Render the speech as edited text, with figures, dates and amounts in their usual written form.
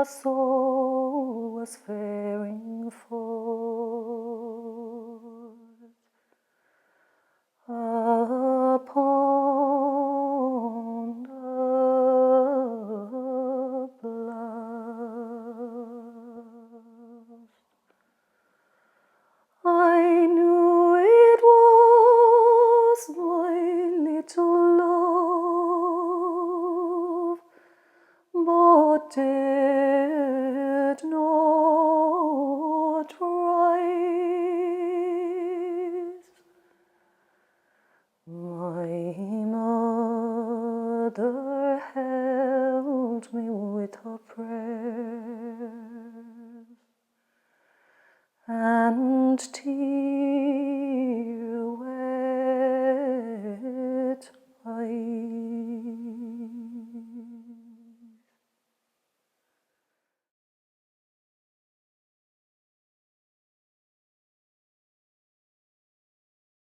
the soul was faring forth upon the blast. I knew it was my little love, but did not rise. My mother held me with her prayers, and tears